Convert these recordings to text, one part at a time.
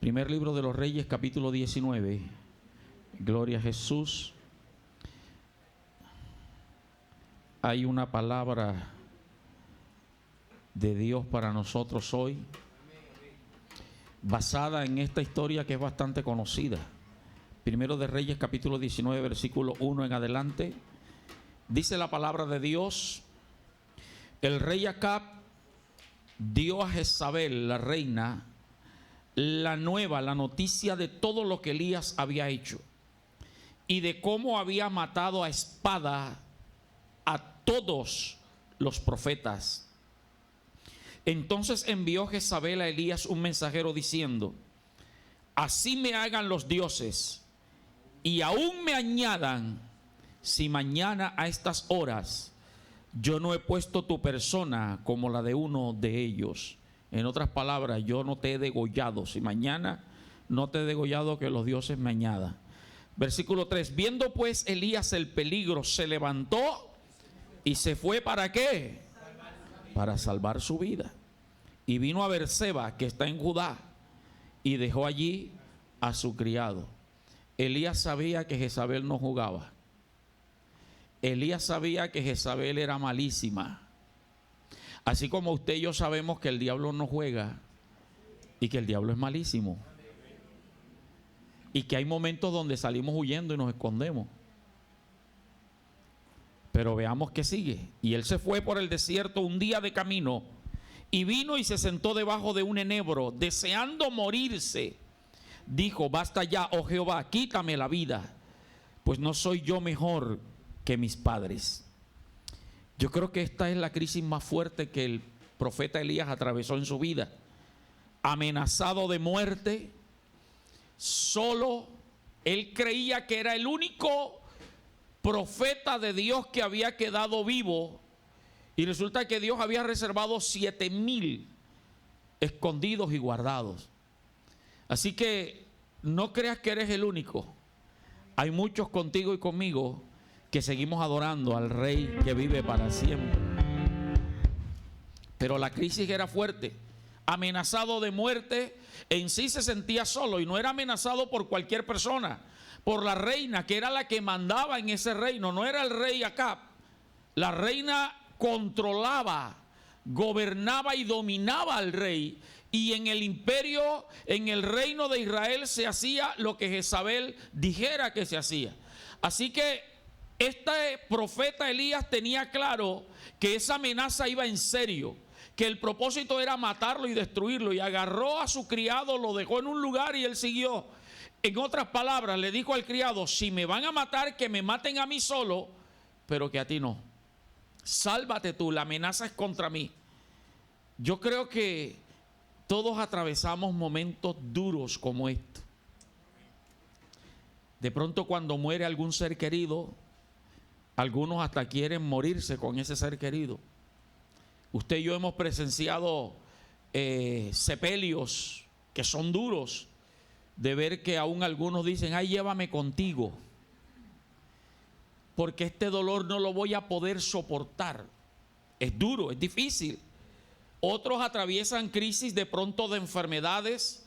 Primer libro de los Reyes, capítulo 19. Gloria a Jesús. Hay una palabra de Dios para nosotros hoy, basada en esta historia que es bastante conocida. Primero de Reyes, capítulo 19, versículo 1 en adelante. Dice la palabra de Dios: el rey Acab dio a Jezabel, la reina, la noticia de todo lo que Elías había hecho y de cómo había matado a espada a todos los profetas. Entonces envió Jezabel a Elías un mensajero diciendo: así me hagan los dioses y aún me añadan, si mañana a estas horas yo no he puesto tu persona como la de uno de ellos. En otras palabras, yo no te he degollado. Si mañana no te he degollado, que los dioses me añadan. Versículo 3. Viendo pues Elías el peligro, se levantó y se fue. ¿Para qué? Para salvar su vida. Y vino a Beerseba, que está en Judá, y dejó allí a su criado. Elías sabía que Jezabel no jugaba. Elías sabía que Jezabel era malísima. Así como usted y yo sabemos que el diablo no juega y que el diablo es malísimo. Y que hay momentos donde salimos huyendo y nos escondemos. Pero veamos que sigue. Y él se fue por el desierto un día de camino y vino y se sentó debajo de un enebro, deseando morirse. Dijo: basta ya, oh Jehová, quítame la vida, pues no soy yo mejor que mis padres. Yo creo que esta es la crisis más fuerte que el profeta Elías atravesó en su vida. Amenazado de muerte, solo. Él creía que era el único profeta de Dios que había quedado vivo, y resulta que Dios había reservado 7,000 escondidos y guardados. Así que no creas que eres el único. Hay muchos contigo y conmigo que seguimos adorando al Rey que vive para siempre. Pero la crisis era fuerte. Amenazado de muerte, en sí se sentía solo, y no era amenazado por cualquier persona, por la reina, que era la que mandaba en ese reino. No era el rey Acab. La reina controlaba, gobernaba y dominaba al rey, y en el imperio, en el reino de Israel, se hacía lo que Jezabel dijera que se hacía. Así que este profeta Elías tenía claro que esa amenaza iba en serio, que el propósito era matarlo y destruirlo, y agarró a su criado, lo dejó en un lugar y él siguió. En otras palabras, le dijo al criado: si me van a matar, que me maten a mí solo, pero que a ti no. Sálvate tú, la amenaza es contra mí. Yo creo que todos atravesamos momentos duros como esto. De pronto, cuando muere algún ser querido, algunos hasta quieren morirse con ese ser querido. Usted y yo hemos presenciado sepelios que son duros, de ver que aún algunos dicen: ay, llévame contigo, porque este dolor no lo voy a poder soportar. Es duro, es difícil. Otros atraviesan crisis de pronto de enfermedades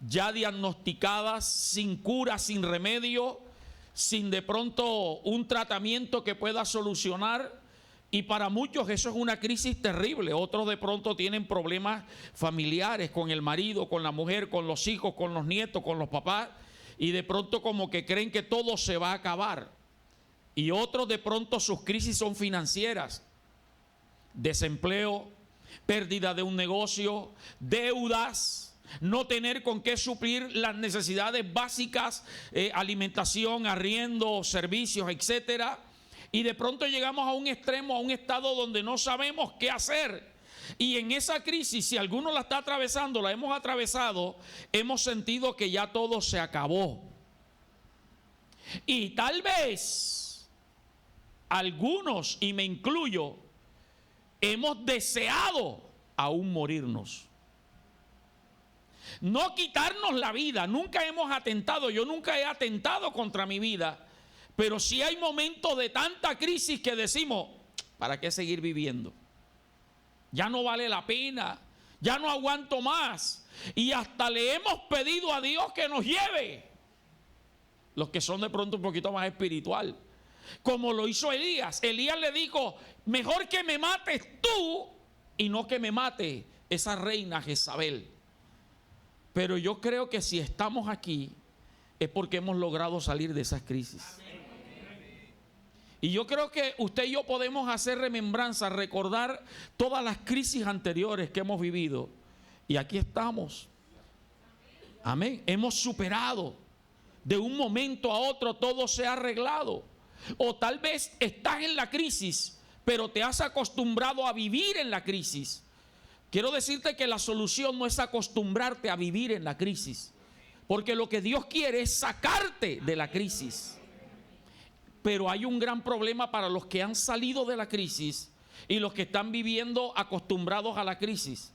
ya diagnosticadas, sin cura, sin remedio, sin de pronto un tratamiento que pueda solucionar, y para muchos eso es una crisis terrible. Otros de pronto tienen problemas familiares con el marido, con la mujer, con los hijos, con los nietos, con los papás, y de pronto como que creen que todo se va a acabar. Y otros de pronto sus crisis son financieras: desempleo, pérdida de un negocio, deudas, no tener con qué suplir las necesidades básicas, alimentación, arriendo, servicios, etcétera. Y de pronto llegamos a un extremo, a un estado donde no sabemos qué hacer. Y en esa crisis, si alguno la está atravesando, la hemos atravesado, hemos sentido que ya todo se acabó. Y tal vez algunos, y me incluyo, hemos deseado aún morirnos. No quitarnos la vida. Nunca hemos atentado. Yo nunca he atentado contra mi vida. Pero sí hay momentos de tanta crisis que decimos: ¿para qué seguir viviendo? Ya no vale la pena. ya no aguanto más. Y hasta le hemos pedido a Dios que nos lleve. Los que son de pronto un poquito más espiritual, como lo hizo Elías. Elías le dijo: mejor que me mates tú y no que me mate esa reina Jezabel. Pero yo creo que si estamos aquí es porque hemos logrado salir de esas crisis. Y yo creo que usted y yo podemos hacer remembranza, recordar todas las crisis anteriores que hemos vivido. Y aquí estamos. Amén. Hemos superado. De un momento a otro todo se ha arreglado. O tal vez estás en la crisis, pero te has acostumbrado a vivir en la crisis. Quiero decirte que la solución no es acostumbrarte a vivir en la crisis, porque lo que Dios quiere es sacarte de la crisis. Pero hay un gran problema para los que han salido de la crisis y los que están viviendo acostumbrados a la crisis.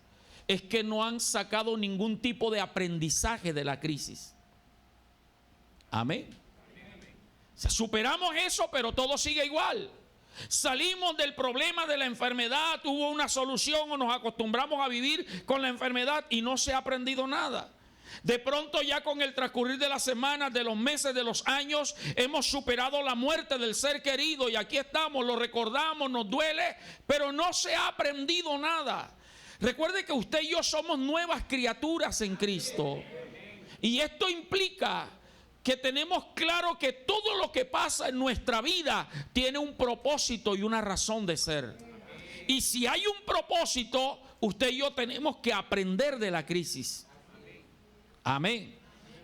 Es que no han sacado ningún tipo de aprendizaje de la crisis. Amén. O sea, superamos eso, pero todo sigue igual. Salimos del problema de la enfermedad, hubo una solución o nos acostumbramos a vivir con la enfermedad y no se ha aprendido nada. De pronto ya con el transcurrir de las semanas, de los meses, de los años, hemos superado la muerte del ser querido y aquí estamos, lo recordamos, nos duele, pero no se ha aprendido nada. Recuerde que usted y yo somos nuevas criaturas en Cristo. Y esto implica que tenemos claro que todo lo que pasa en nuestra vida tiene un propósito y una razón de ser. Y si hay un propósito, usted y yo tenemos que aprender de la crisis. Amén.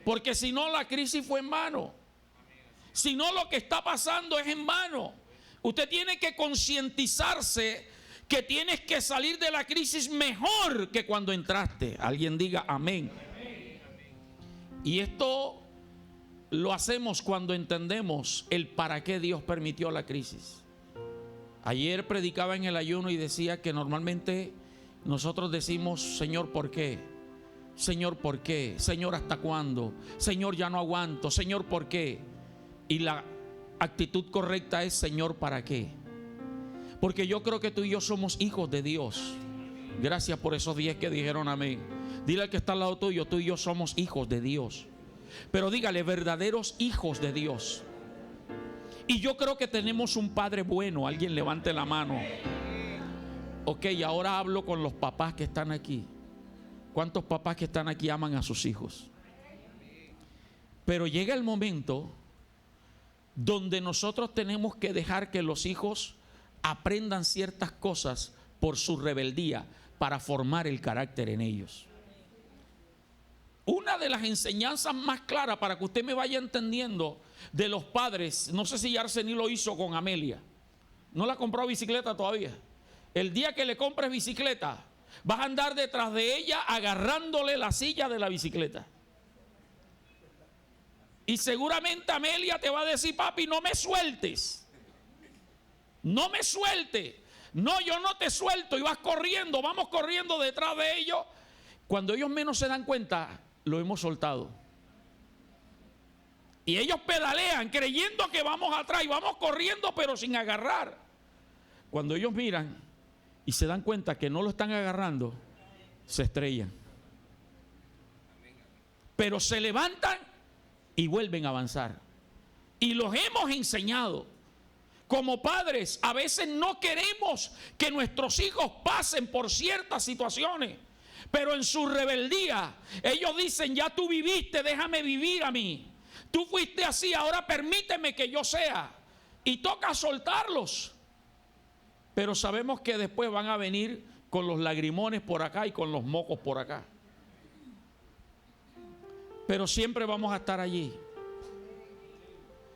Porque si no, la crisis fue en vano. Si no, lo que está pasando es en vano. Usted tiene que concientizarse que tienes que salir de la crisis mejor que cuando entraste. Alguien diga amén. Y esto lo hacemos cuando entendemos el para qué Dios permitió la crisis. Ayer predicaba en el ayuno y decía que normalmente nosotros decimos: Señor, ¿por qué? Señor, ¿por qué? Señor, ¿hasta cuándo? Señor, ya no aguanto. Señor, ¿por qué? Y la actitud correcta es: Señor, ¿para qué? Porque yo creo que tú y yo somos hijos de Dios. Gracias por esos 10 que dijeron amén. Dile al que está al lado tuyo: tú y yo somos hijos de Dios. Pero dígale: verdaderos hijos de Dios. Y yo creo que tenemos un Padre bueno. Alguien levante la mano. Ok, ahora hablo con los papás que están aquí. ¿Cuántos papás que están aquí aman a sus hijos? Pero llega el momento donde nosotros tenemos que dejar que los hijos aprendan ciertas cosas por su rebeldía para formar el carácter en ellos. Una de las enseñanzas más claras para que usted me vaya entendiendo de los padres, no sé si Arsenio lo hizo con Amelia, no la compró bicicleta todavía. El día que le compres bicicleta, vas a andar detrás de ella agarrándole la silla de la bicicleta. Y seguramente Amelia te va a decir: papi, no me sueltes. No me sueltes. No, yo no te suelto. Y vas corriendo, vamos corriendo detrás de ellos. Cuando ellos menos se dan cuenta, lo hemos soltado. Y ellos pedalean creyendo que vamos atrás y vamos corriendo pero sin agarrar. Cuando ellos miran y se dan cuenta que no lo están agarrando, se estrellan. Pero se levantan y vuelven a avanzar. Y los hemos enseñado. Como padres, a veces no queremos que nuestros hijos pasen por ciertas situaciones. Pero en su rebeldía, ellos dicen: ya tú viviste, déjame vivir a mí. Tú fuiste así, ahora permíteme que yo sea. Y toca soltarlos. Pero sabemos que después van a venir con los lagrimones por acá y con los mocos por acá. Pero siempre vamos a estar allí.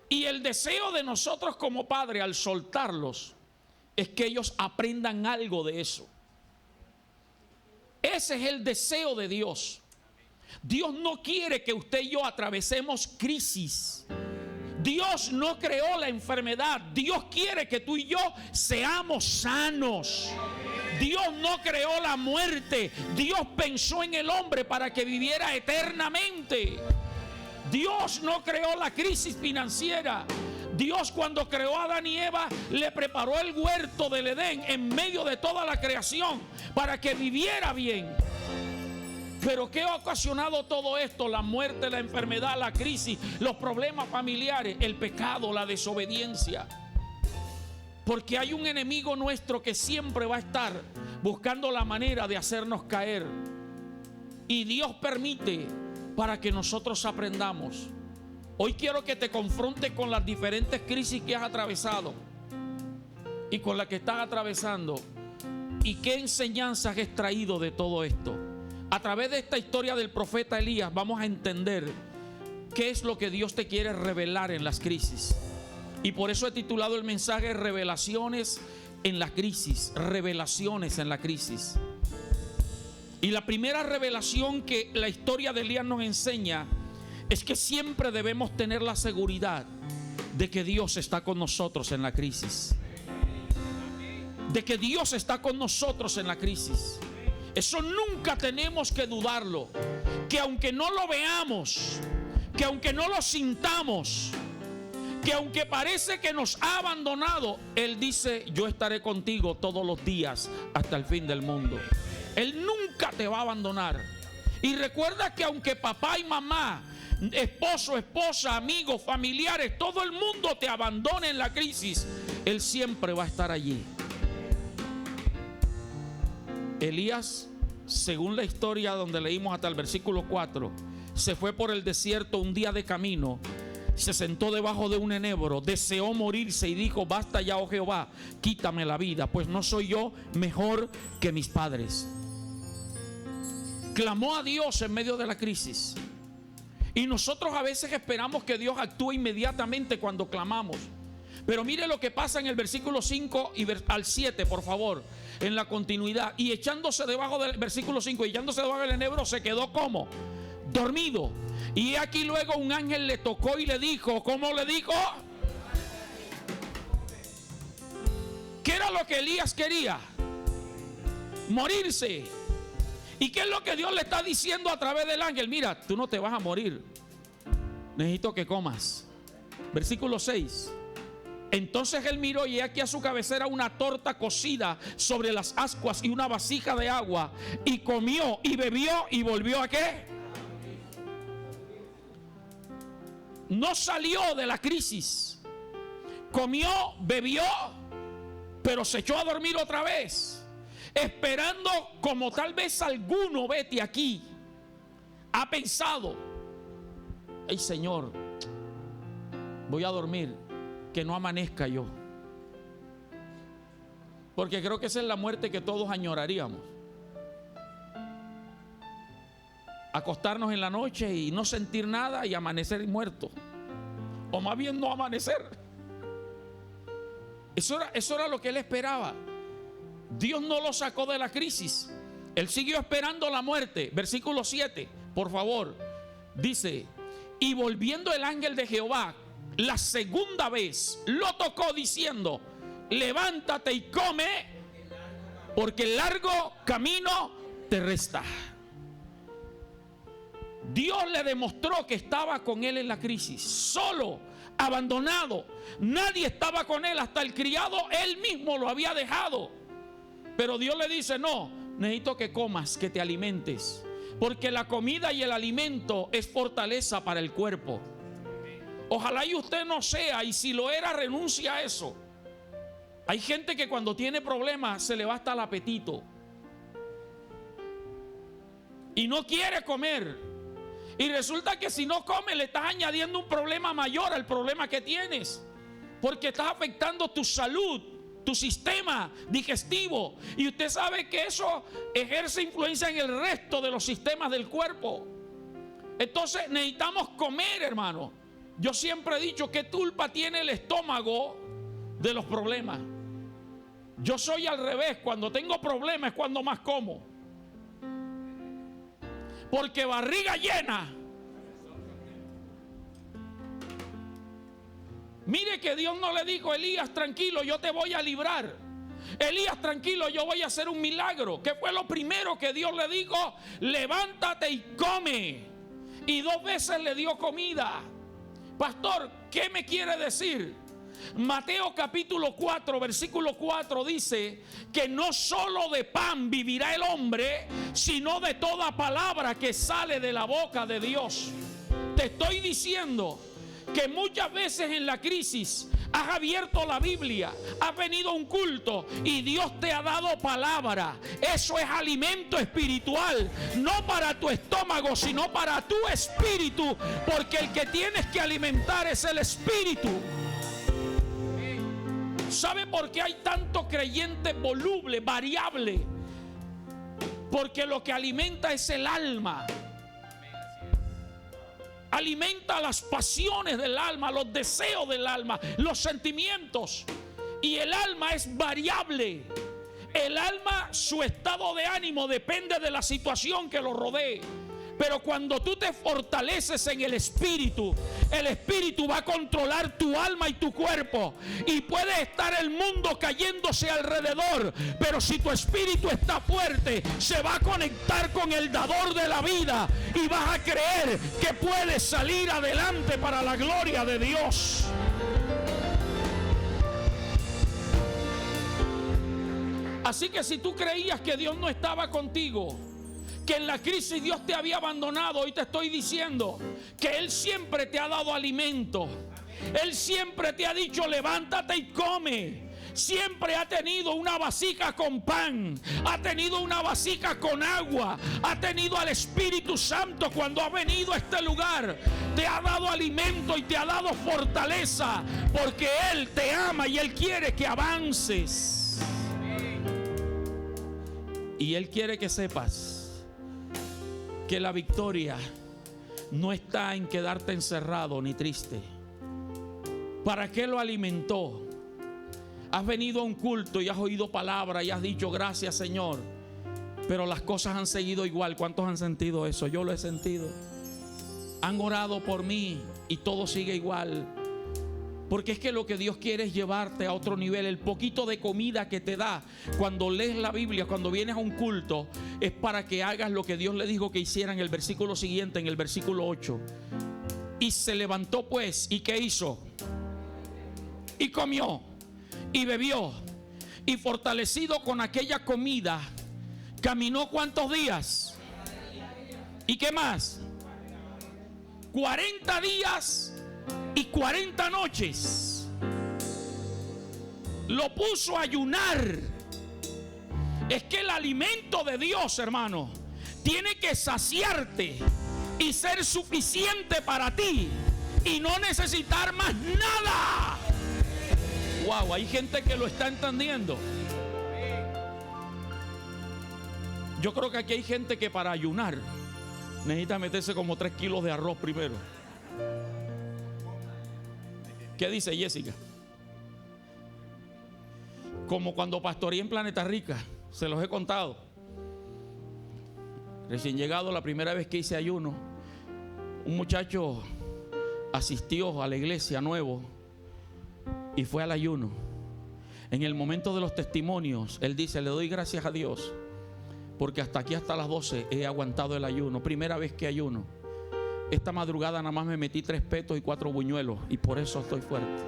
Y el deseo de nosotros como padres al soltarlos es que ellos aprendan algo de eso. Ese es el deseo de Dios. Dios no quiere que usted y yo atravesemos crisis. Dios no creó la enfermedad. Dios quiere que tú y yo seamos sanos. Dios no creó la muerte. Dios pensó en el hombre para que viviera eternamente. Dios no creó la crisis financiera. Dios, cuando creó a Adán y Eva, le preparó el huerto del Edén en medio de toda la creación para que viviera bien. Pero ¿qué ha ocasionado todo esto? La muerte, la enfermedad, la crisis, los problemas familiares, el pecado, la desobediencia. Porque hay un enemigo nuestro que siempre va a estar buscando la manera de hacernos caer. Y Dios permite para que nosotros aprendamos. Hoy quiero que te confrontes con las diferentes crisis que has atravesado y con las que estás atravesando. ¿Y qué enseñanzas has extraído de todo esto? A través de esta historia del profeta Elías vamos a entender qué es lo que Dios te quiere revelar en las crisis. Y por eso he titulado el mensaje Revelaciones en la crisis. Revelaciones en la crisis. Y la primera revelación que la historia de Elías nos enseña es que siempre debemos tener la seguridad de que Dios está con nosotros en la crisis. De que Dios está con nosotros en la crisis. Eso nunca tenemos que dudarlo. Que aunque no lo veamos, que aunque no lo sintamos, que aunque parece que nos ha abandonado, Él dice: yo estaré contigo todos los días hasta el fin del mundo. Él nunca te va a abandonar. Y recuerda que aunque papá y mamá, esposo, esposa, amigos, familiares, todo el mundo te abandone en la crisis, Él siempre va a estar allí. Elías, según la historia donde leímos hasta el versículo 4, se fue por el desierto un día de camino, se sentó debajo de un enebro, deseó morirse y dijo: basta ya, oh Jehová, quítame la vida, pues no soy yo mejor que mis padres. Clamó a Dios en medio de la crisis. Y nosotros a veces esperamos que Dios actúe inmediatamente cuando clamamos. Pero mire lo que pasa en el versículo 5 y al 7, por favor, en la continuidad. Y echándose debajo del versículo 5, y echándose debajo del enebro, se quedó como dormido. Y aquí luego un ángel le tocó y le dijo, ¿cómo le dijo? ¿Qué era lo que Elías quería? Morirse. ¿Y qué es lo que Dios le está diciendo a través del ángel? Mira, tú no te vas a morir. Necesito que comas. Versículo 6. Entonces él miró y aquí a su cabecera una torta cocida sobre las ascuas y una vasija de agua. Y comió y bebió y volvió ¿a qué? No salió de la crisis. Comió, bebió, pero se echó a dormir otra vez. Esperando, como tal vez alguno, vete aquí, ha pensado: ay Señor, voy a dormir, que no amanezca yo. Porque creo que esa es la muerte que todos añoraríamos. Acostarnos en la noche y no sentir nada y amanecer muerto. O más bien no amanecer. Eso era lo que él esperaba. Dios no lo sacó de la crisis. Él siguió esperando la muerte. Versículo 7, por favor. Dice: y volviendo el ángel de Jehová la segunda vez, lo tocó diciendo: levántate y come, porque el largo camino te resta. Dios le demostró que estaba con él en la crisis, solo, abandonado. Nadie estaba con él, hasta el criado él mismo lo había dejado. Pero Dios le dice: no, necesito que comas, que te alimentes, porque la comida y el alimento es fortaleza para el cuerpo. Ojalá y usted no sea, y si lo era, renuncia a eso. Hay gente que cuando tiene problemas se le va hasta el apetito y no quiere comer. Y resulta que si no come le estás añadiendo un problema mayor al problema que tienes, porque estás afectando tu salud, tu sistema digestivo. Y usted sabe que eso ejerce influencia en el resto de los sistemas del cuerpo. Entonces necesitamos comer, hermano. Yo siempre he dicho: ¿qué culpa tiene el estómago de los problemas? Yo soy al revés. Cuando tengo problemas es cuando más como. Porque barriga llena. Mire que Dios no le dijo: Elías, tranquilo, yo te voy a librar. Elías, tranquilo, yo voy a hacer un milagro. ¿Qué fue lo primero que Dios le dijo? Levántate y come. Y 2 veces le dio comida. Pastor, ¿qué me quiere decir? Mateo capítulo 4, versículo 4 dice que no solo de pan vivirá el hombre, sino de toda palabra que sale de la boca de Dios. Te estoy diciendo que muchas veces en la crisis has abierto la Biblia, has venido a un culto y Dios te ha dado palabra. Eso es alimento espiritual, no para tu estómago, sino para tu espíritu, porque el que tienes que alimentar es el espíritu. ¿Sabe por qué hay tanto creyente voluble, variable? Porque lo que alimenta es el alma. Alimenta las pasiones del alma, los deseos del alma, los sentimientos. Y el alma es variable. El alma, su estado de ánimo depende de la situación que lo rodee. Pero cuando tú te fortaleces en el espíritu va a controlar tu alma y tu cuerpo. Y puede estar el mundo cayéndose alrededor, pero si tu espíritu está fuerte, se va a conectar con el dador de la vida y vas a creer que puedes salir adelante para la gloria de Dios. Así que si tú creías que Dios no estaba contigo, que en la crisis Dios te había abandonado, hoy te estoy diciendo que Él siempre te ha dado alimento. Él siempre te ha dicho: levántate y come. Siempre ha tenido una vasija con pan, ha tenido una vasija con agua, ha tenido al Espíritu Santo cuando ha venido a este lugar. Te ha dado alimento y te ha dado fortaleza, porque Él te ama y Él quiere que avances. Y Él quiere que sepas que la victoria no está en quedarte encerrado ni triste. ¿Para qué lo alimentó? Has venido a un culto y has oído palabra y has dicho: gracias, Señor, pero las cosas han seguido igual. ¿Cuántos han sentido eso? Yo lo he sentido. Han orado por mí y todo sigue igual. Porque es que lo que Dios quiere es llevarte a otro nivel. El poquito de comida que te da cuando lees la Biblia, cuando vienes a un culto, es para que hagas lo que Dios le dijo que hiciera en el versículo siguiente, en el versículo 8. Y se levantó pues, ¿y qué hizo? Y comió, y bebió, y fortalecido con aquella comida, caminó ¿cuántos días? ¿Y qué más? 40 días y 40 noches. Lo puso a ayunar. Es que el alimento de Dios, hermano, tiene que saciarte y ser suficiente para ti y no necesitar más nada. Wow, hay gente que lo está entendiendo. Yo creo que aquí hay gente que para ayunar necesita meterse como 3 kilos de arroz primero. ¿Qué dice Jessica? Como cuando pastoreé en Planeta Rica, se los he contado. Recién llegado, la primera vez que hice ayuno, un muchacho asistió a la iglesia nuevo y fue al ayuno. En el momento de los testimonios, él dice: le doy gracias a Dios porque hasta aquí, hasta las 12, he aguantado el ayuno. Primera vez que ayuno. Esta madrugada nada más me metí 3 petos y 4 buñuelos y por eso estoy fuerte.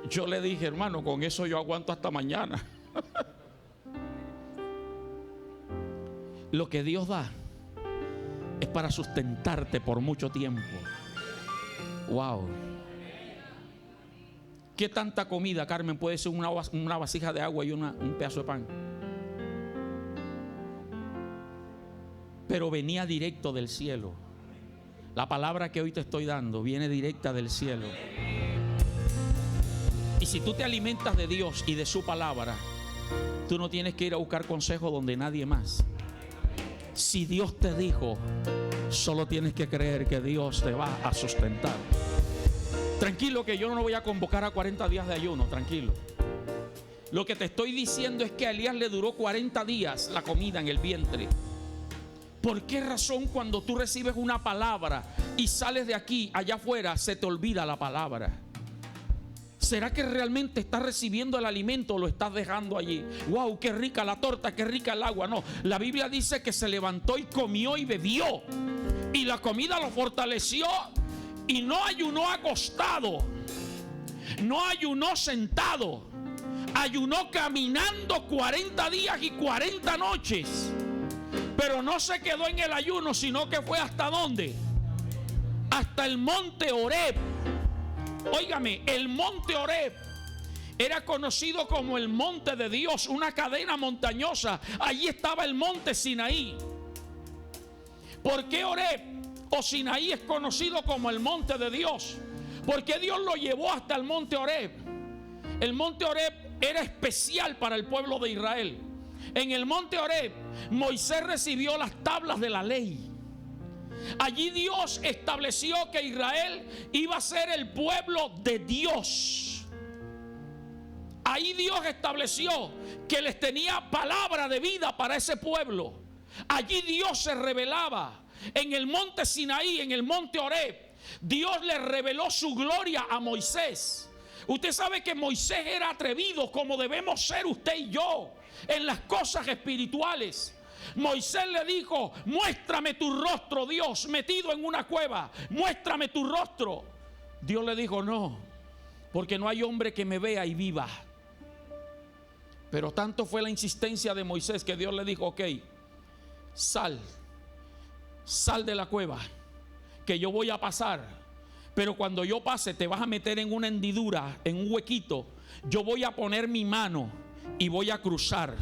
Yo le dije: hermano, con eso yo aguanto hasta mañana. Lo que Dios da es para sustentarte por mucho tiempo. Wow. ¿Qué tanta comida, Carmen, puede ser una vasija de agua y un pedazo de pan? Pero venía directo del cielo. La palabra que hoy te estoy dando viene directa del cielo. Y si tú te alimentas de Dios y de su palabra, tú no tienes que ir a buscar consejo donde nadie más. Si Dios te dijo, solo tienes que creer que Dios te va a sustentar. Tranquilo, que yo no voy a convocar a 40 días de ayuno, tranquilo. Lo que te estoy diciendo es que a Elías le duró 40 días la comida en el vientre. ¿Por qué razón cuando tú recibes una palabra y sales de aquí, allá afuera, se te olvida la palabra? ¿Será que realmente estás recibiendo el alimento o lo estás dejando allí? ¡Wow! ¡Qué rica la torta! ¡Qué rica el agua! No, la Biblia dice que se levantó y comió y bebió. Y la comida lo fortaleció Y no ayunó acostado, no ayunó sentado, ayunó caminando 40 días y 40 noches. Pero no se quedó en el ayuno, sino que fue ¿hasta dónde? Hasta el monte Horeb. Óigame, el monte Horeb era conocido como el monte de Dios, una cadena montañosa. Allí estaba el monte Sinaí. ¿Por qué Horeb o Sinaí es conocido como el monte de Dios? Porque Dios lo llevó hasta el monte Horeb. El monte Horeb era especial para el pueblo de Israel. En el monte Horeb, Moisés recibió las tablas de la ley. Allí Dios estableció que Israel iba a ser el pueblo de Dios. Ahí Dios estableció que les tenía palabra de vida para ese pueblo. Allí Dios se revelaba. En el monte Sinaí, en el monte Horeb, Dios le reveló su gloria a Moisés. Usted sabe que Moisés era atrevido, como debemos ser usted y yo en las cosas espirituales. Moisés le dijo: muéstrame tu rostro, Dios, metido en una cueva, muéstrame tu rostro. Dios le dijo: no, porque no hay hombre que me vea y viva. Pero tanto fue la insistencia de Moisés que Dios le dijo: ok, sal de la cueva, que yo voy a pasar. Pero cuando yo pase te vas a meter en una hendidura, en un huequito. Yo voy a poner mi mano y voy a cruzar.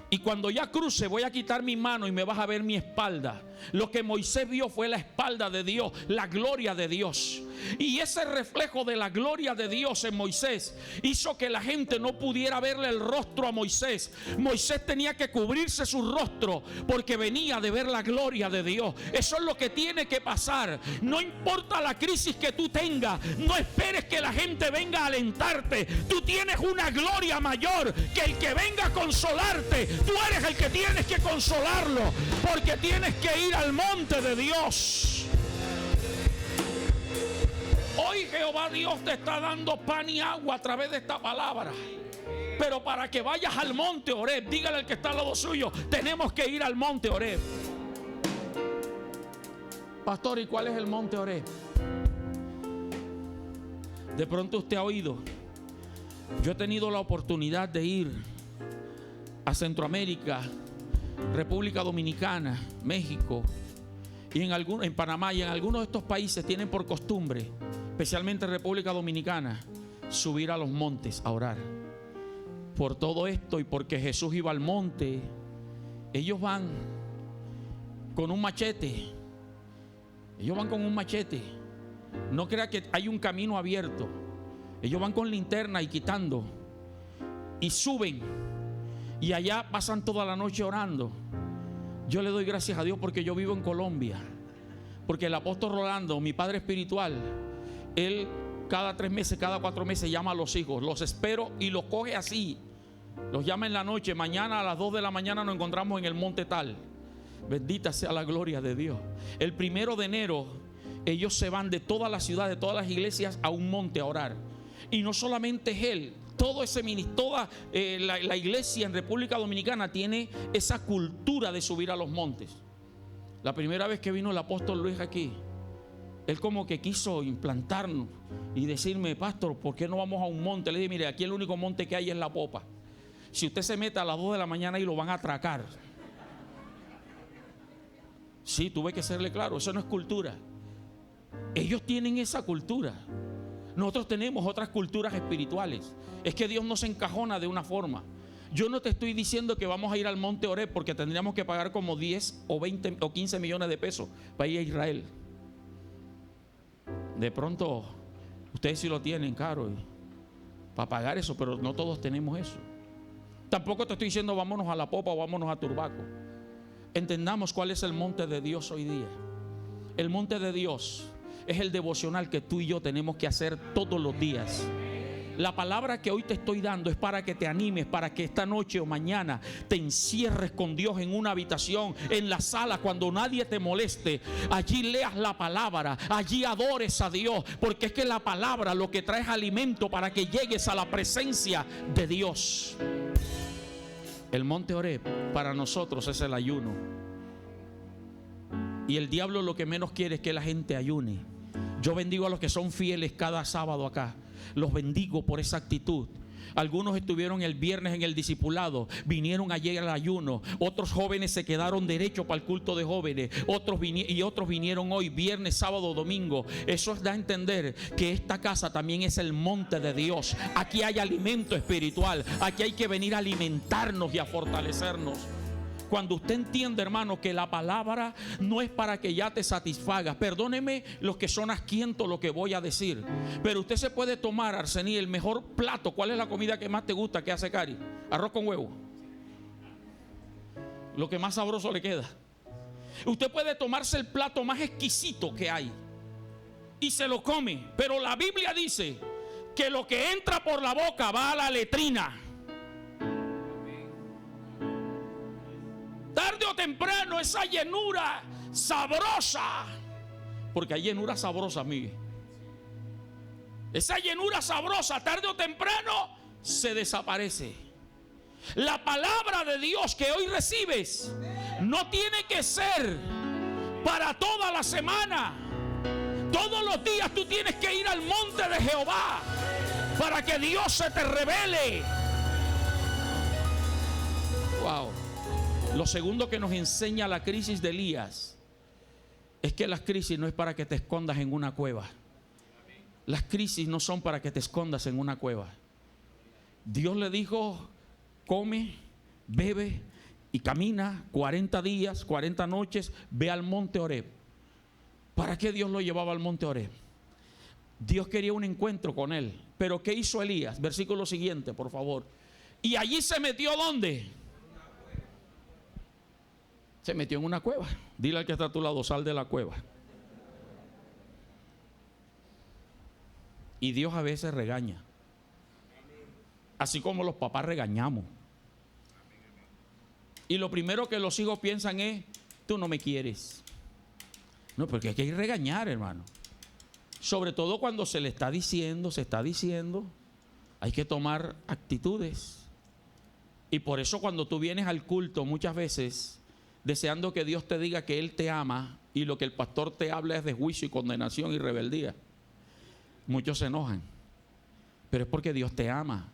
Y cuando ya cruce voy a quitar mi mano y me vas a ver mi espalda. Lo que Moisés vio fue la espalda de Dios, la gloria de Dios. Y ese reflejo de la gloria de Dios en Moisés hizo que la gente no pudiera verle el rostro a Moisés. Moisés tenía que cubrirse su rostro porque venía de ver la gloria de Dios. Eso es lo que tiene que pasar. No importa la crisis que tú tengas, no esperes que la gente venga a alentarte. Tú tienes una gloria mayor que el que venga a consolarte. Tú eres el que tienes que consolarlo, porque tienes que ir al monte de Dios. Hoy Jehová Dios te está dando pan y agua a través de esta palabra. Pero para que vayas al monte Horeb, dígale al que está al lado suyo: tenemos que ir al monte Horeb. Pastor, ¿y cuál es el monte Horeb? De pronto usted ha oído. Yo he tenido la oportunidad de ir a Centroamérica, República Dominicana, México y en Panamá, y en algunos de estos países tienen por costumbre, especialmente República Dominicana, subir a los montes a orar. Por todo esto y porque Jesús iba al monte, ellos van con un machete. Ellos van con un machete. No crea que hay un camino abierto. Ellos van con linterna y quitando, y suben, y allá pasan toda la noche orando. Yo le doy gracias a Dios porque yo vivo en Colombia, porque el apóstol Rolando, mi padre espiritual, él cada 3 meses, cada 4 meses llama a los hijos, los espero y los coge así, los llama en la noche: mañana a las 2 de la mañana nos encontramos en el monte tal. Bendita sea la gloria de Dios. El 1 de enero ellos se van de toda la ciudad, de todas las iglesias, a un monte a orar. Y no solamente es él, todo ese toda la iglesia en República Dominicana tiene esa cultura de subir a los montes. La primera vez que vino el apóstol Luis aquí, él como que quiso implantarnos y decirme: pastor, ¿por qué no vamos a un monte? Le dije: mire, aquí el único monte que hay es La Popa. Si usted se mete a las 2 de la mañana y lo van a atracar. Sí, tuve que serle claro, eso no es cultura. Ellos tienen esa cultura. Nosotros tenemos otras culturas espirituales. Es que Dios no se encajona de una forma. Yo no te estoy diciendo que vamos a ir al monte Horeb, porque tendríamos que pagar como 10 o 20 o 15 millones de pesos para ir a Israel. De pronto ustedes sí lo tienen caro para pagar eso, pero no todos tenemos eso. Tampoco te estoy diciendo vámonos a La Popa o vámonos a Turbaco. Entendamos cuál es el monte de Dios hoy día. El monte de Dios es el devocional que tú y yo tenemos que hacer todos los días. La palabra que hoy te estoy dando es para que te animes, para que esta noche o mañana te encierres con Dios en una habitación, en la sala, cuando nadie te moleste. Allí leas la palabra, allí adores a Dios, porque es que la palabra lo que trae es alimento para que llegues a la presencia de Dios. El monte Horeb para nosotros es el ayuno. Y el diablo lo que menos quiere es que la gente ayune. Yo bendigo a los que son fieles cada sábado acá. Los bendigo por esa actitud. Algunos estuvieron el viernes en el discipulado, vinieron ayer al ayuno. Otros jóvenes se quedaron derecho para el culto de jóvenes. Otros vinieron hoy, viernes, sábado, domingo. Eso da a entender que esta casa también es el monte de Dios. Aquí hay alimento espiritual. Aquí hay que venir a alimentarnos y a fortalecernos. Cuando usted entiende, hermano, que la palabra no es para que ya te satisfaga. Perdóneme los que son asquientos lo que voy a decir, pero usted se puede tomar, Arsení, el mejor plato. ¿Cuál es la comida que más te gusta que hace Cari? Arroz con huevo. Lo que más sabroso le queda. Usted puede tomarse el plato más exquisito que hay y se lo come, pero la Biblia dice que lo que entra por la boca va a la letrina. Tarde o temprano esa llenura sabrosa, porque hay llenura sabrosa, Miguel. Esa llenura sabrosa tarde o temprano se desaparece. La palabra de Dios que hoy recibes no tiene que ser para toda la semana. Todos los días tú tienes que ir al monte de Jehová para que Dios se te revele. Wow. Lo segundo que nos enseña la crisis de Elías es que las crisis no es para que te escondas en una cueva. Las crisis no son para que te escondas en una cueva. Dios le dijo: come, bebe y camina 40 días, 40 noches, ve al monte Horeb. ¿Para qué Dios lo llevaba al monte Horeb? Dios quería un encuentro con él. Pero ¿qué hizo Elías? Versículo siguiente, por favor. Y allí se metió, ¿dónde? Se metió en una cueva. Dile al que está a tu lado: sal de la cueva. Y Dios a veces regaña, así como los papás regañamos. Y lo primero que los hijos piensan es: tú no me quieres. No, porque hay que regañar, hermano. Sobre todo cuando se le está diciendo, hay que tomar actitudes. Y por eso cuando tú vienes al culto muchas veces deseando que Dios te diga que Él te ama, y lo que el pastor te habla es de juicio y condenación y rebeldía, muchos se enojan. Pero es porque Dios te ama.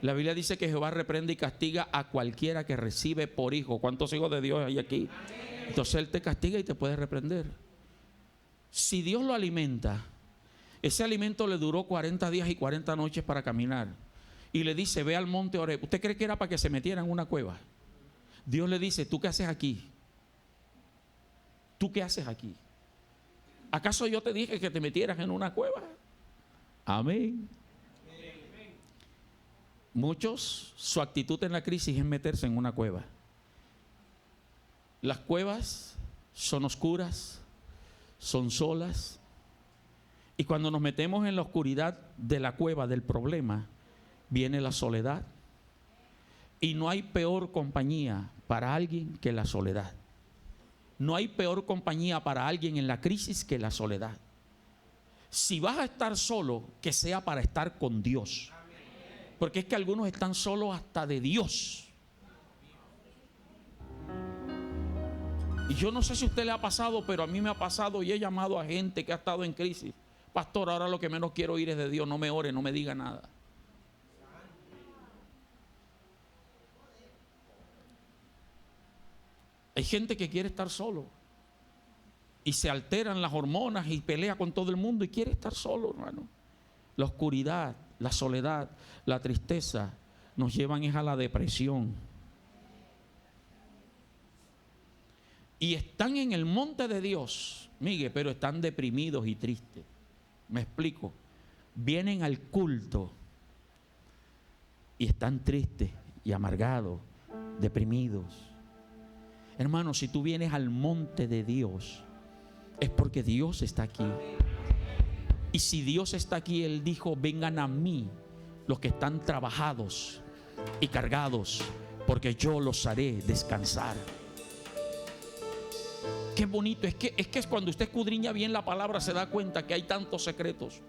La Biblia dice que Jehová reprende y castiga a cualquiera que recibe por hijo. ¿Cuántos hijos de Dios hay aquí? Entonces Él te castiga y te puede reprender. Si Dios lo alimenta, ese alimento le duró 40 días y 40 noches para caminar, y le dice: ve al monte Horeb. ¿Usted cree que era para que se metiera en una cueva? Dios le dice: ¿tú qué haces aquí? ¿Tú qué haces aquí? ¿Acaso yo te dije que te metieras en una cueva? Amén. Muchos, su actitud en la crisis es meterse en una cueva. Las cuevas son oscuras, son solas, y cuando nos metemos en la oscuridad de la cueva del problema, viene la soledad. Y no hay peor compañía para alguien que la soledad. No hay peor compañía para alguien en la crisis que la soledad. Si vas a estar solo, que sea para estar con Dios. Porque es que algunos están solos hasta de Dios. Y yo no sé si a usted le ha pasado, pero a mí me ha pasado, y he llamado a gente que ha estado en crisis: pastor, ahora lo que menos quiero oír es de Dios, no me ore, no me diga nada. Hay gente que quiere estar solo y se alteran las hormonas y pelea con todo el mundo y quiere estar solo, hermano. La oscuridad, la soledad, la tristeza nos llevan a la depresión. Y están en el monte de Dios, Miguel, pero están deprimidos y tristes. Me explico. Vienen al culto y están tristes y amargados, deprimidos. Hermano, si tú vienes al monte de Dios, es porque Dios está aquí. Y si Dios está aquí, Él dijo: vengan a mí los que están trabajados y cargados, porque yo los haré descansar. Qué bonito, es que cuando usted escudriña bien la palabra se da cuenta que hay tantos secretos.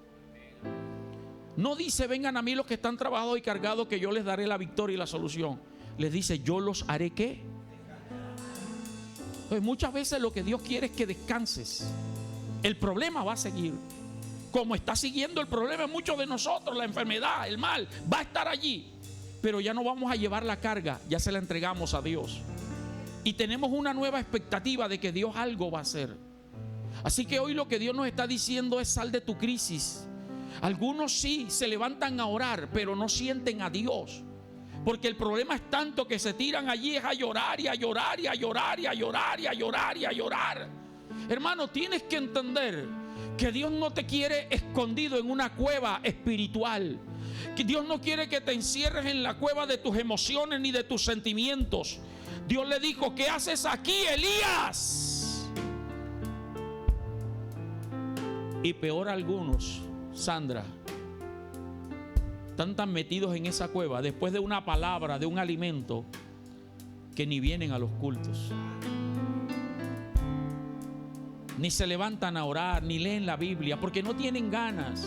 No dice: vengan a mí los que están trabajados y cargados, que yo les daré la victoria y la solución. Les dice: yo los haré ¿qué? Pues muchas veces lo que Dios quiere es que descanses. El problema va a seguir. como está siguiendo el problema en muchos de nosotros, la enfermedad, el mal, va a estar allí. Pero ya no vamos a llevar la carga, ya se la entregamos a Dios. Y tenemos una nueva expectativa de que Dios algo va a hacer. Así que hoy lo que Dios nos está diciendo es: sal de tu crisis. Algunos sí se levantan a orar, pero no sienten a Dios. Porque el problema es tanto que se tiran allí a llorar y a llorar y a llorar y a llorar y a llorar y a llorar. Hermano, tienes que entender que Dios no te quiere escondido en una cueva espiritual. Que Dios no quiere que te encierres en la cueva de tus emociones ni de tus sentimientos. Dios le dijo: ¿qué haces aquí, Elías? Y peor algunos, Sandra, están tan metidos en esa cueva después de una palabra, de un alimento, que ni vienen a los cultos, ni se levantan a orar, ni leen la Biblia, porque no tienen ganas.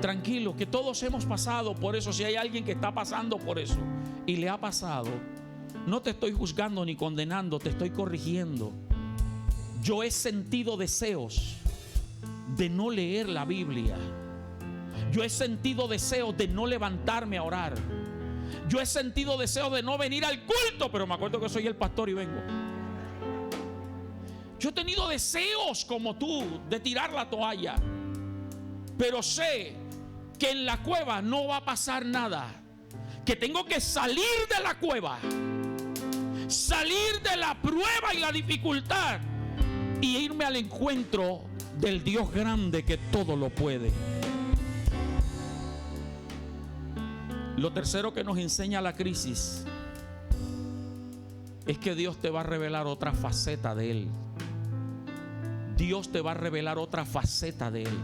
Tranquilo, que todos hemos pasado por eso. Si hay alguien que está pasando por eso y le ha pasado, no te estoy juzgando ni condenando, te estoy corrigiendo. Yo he sentido deseos de no leer la Biblia. Yo he sentido deseos de no levantarme a orar. Yo he sentido deseos de no venir al culto, pero me acuerdo que soy el pastor y vengo. Yo he tenido deseos como tú de tirar la toalla, pero sé que en la cueva no va a pasar nada. Que tengo que salir de la cueva, salir de la prueba y la dificultad y irme al encuentro del Dios grande que todo lo puede. Lo tercero que nos enseña la crisis es que Dios te va a revelar otra faceta de Él. Dios te va a revelar otra faceta de Él.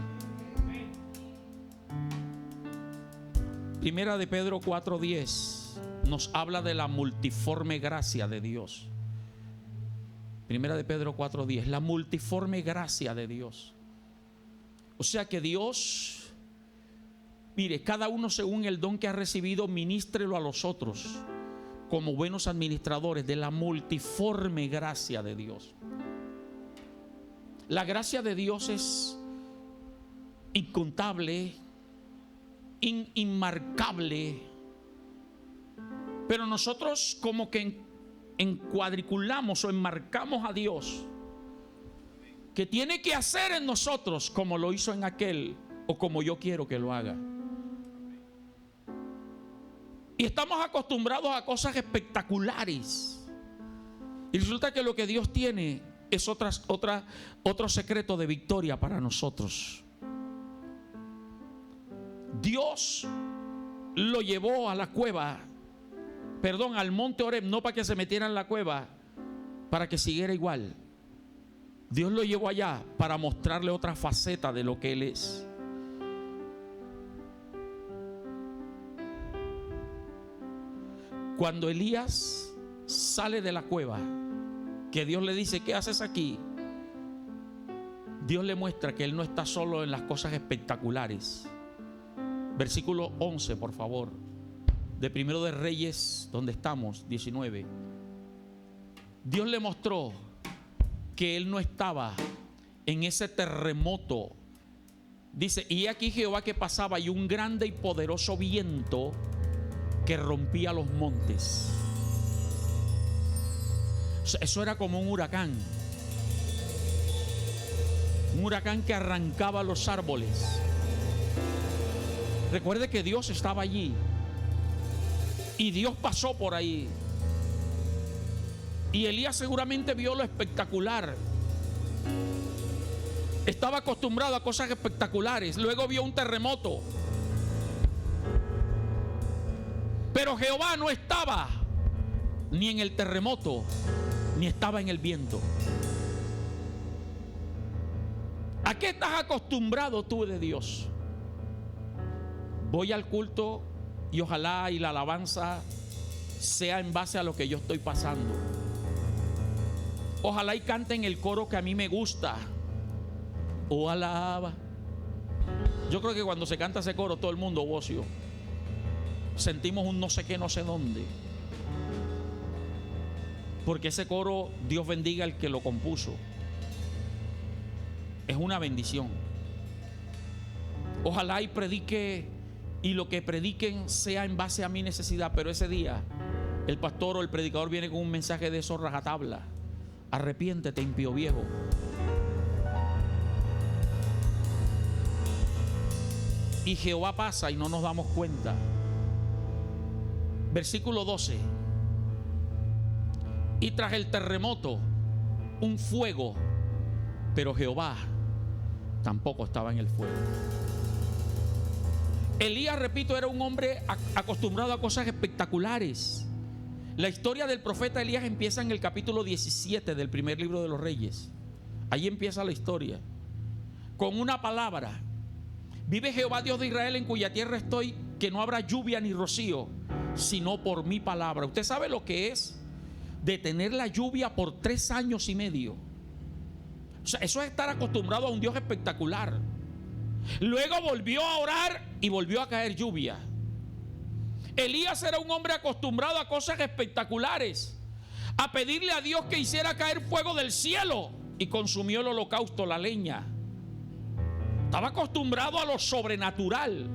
Primera de Pedro 4:10 nos habla de la multiforme gracia de Dios. Primera de Pedro 4:10, la multiforme gracia de Dios. O sea que Dios, mire, cada uno según el don que ha recibido, ministrelo a los otros como buenos administradores de la multiforme gracia de Dios. La gracia de Dios es incontable, inmarcable, pero nosotros como que encuadriculamos o enmarcamos a Dios, que tiene que hacer en nosotros como lo hizo en aquel o como yo quiero que lo haga. Y estamos acostumbrados a cosas espectaculares. Y resulta que lo que Dios tiene es otro secreto de victoria para nosotros. Dios lo llevó a la cueva, al monte Horeb, no para que se metiera en la cueva, para que siguiera igual. Dios lo llevó allá para mostrarle otra faceta de lo que Él es. Cuando Elías sale de la cueva, que Dios le dice: ¿qué haces aquí? Dios le muestra que Él no está solo en las cosas espectaculares. Versículo 11, por favor, de Primero de Reyes, donde estamos, 19. Dios le mostró que Él no estaba en ese terremoto. Dice: y aquí Jehová que pasaba, y un grande y poderoso viento que rompía los montes. O sea, eso era como un huracán. Un huracán que arrancaba los árboles. Recuerde que Dios estaba allí y Dios pasó por ahí. Y Elías seguramente vio lo espectacular. Estaba acostumbrado a cosas espectaculares. Luego vio un terremoto. Pero Jehová no estaba ni en el terremoto, ni estaba en el viento. ¿A qué estás acostumbrado tú de Dios? Voy al culto y ojalá y la alabanza sea en base a lo que yo estoy pasando. Ojalá y canten el coro que a mí me gusta. O alaba. Yo creo que cuando se canta ese coro todo el mundo gocio. Sentimos un no sé qué, no sé dónde. Porque ese coro, Dios bendiga al que lo compuso. Es una bendición. Ojalá y predique y lo que prediquen sea en base a mi necesidad, pero ese día el pastor o el predicador viene con un mensaje de esos rajatabla. Arrepiéntete, impío viejo. Y Jehová pasa y no nos damos cuenta. Versículo 12. Y tras el terremoto, un fuego, pero Jehová tampoco estaba en el fuego. Elías, repito, era un hombre acostumbrado a cosas espectaculares. La historia del profeta Elías empieza en el capítulo 17 del primer libro de los Reyes. Ahí empieza la historia. Con una palabra: vive Jehová Dios de Israel, en cuya tierra estoy, que no habrá lluvia ni rocío, sino por mi palabra. Usted sabe lo que es detener la lluvia por 3 años y medio. O sea, eso es estar acostumbrado a un Dios espectacular. Luego volvió a orar y volvió a caer lluvia. Elías era un hombre acostumbrado a cosas espectaculares, a pedirle a Dios que hiciera caer fuego del cielo, y consumió el holocausto, la leña. Estaba acostumbrado a lo sobrenatural,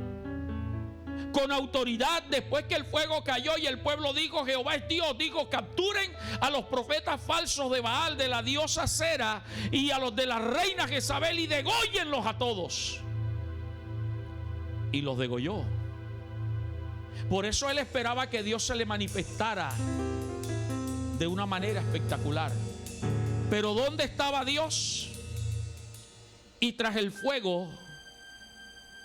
con autoridad. Después que el fuego cayó y el pueblo dijo: Jehová es Dios, dijo: capturen a los profetas falsos de Baal, de la diosa Cera, y a los de la reina Jezabel, y dególlenlos a todos. Y los degolló. Por eso él esperaba que Dios se le manifestara de una manera espectacular. Pero ¿dónde estaba Dios? Y tras el fuego,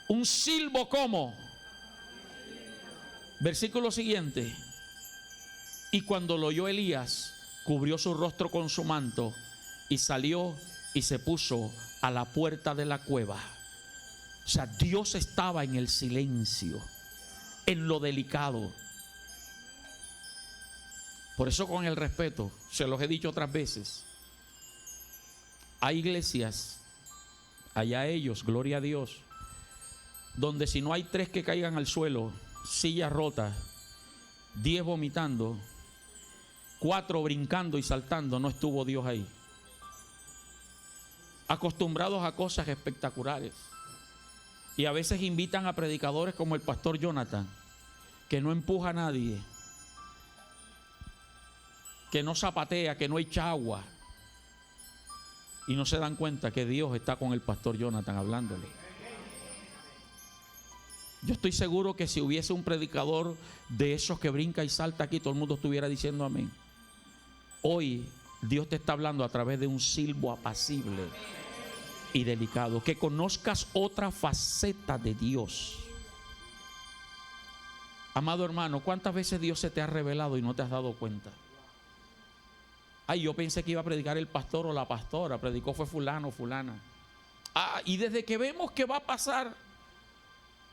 un silbo como. Versículo siguiente. Y cuando lo oyó Elías, cubrió su rostro con su manto y salió y se puso a la puerta de la cueva. O sea, Dios estaba en el silencio, en lo delicado. Por eso, con el respeto, se los he dicho otras veces, hay iglesias, allá ellos, gloria a Dios, donde si no hay 3 que caigan al suelo, sillas rotas, 10 vomitando, 4 brincando y saltando, no estuvo Dios ahí. Acostumbrados a cosas espectaculares. Y a veces invitan a predicadores como el pastor Jonathan, que no empuja a nadie, que no zapatea, que no echa agua, y no se dan cuenta que Dios está con el pastor Jonathan hablándole. Yo estoy seguro que si hubiese un predicador de esos que brinca y salta aquí, todo el mundo estuviera diciendo amén. Hoy Dios te está hablando a través de un silbo apacible y delicado. Que conozcas otra faceta de Dios. Amado hermano, ¿cuántas veces Dios se te ha revelado y no te has dado cuenta? Ay, yo pensé que iba a predicar el pastor o la pastora, predicó fue fulano o fulana. Y desde que vemos que va a pasar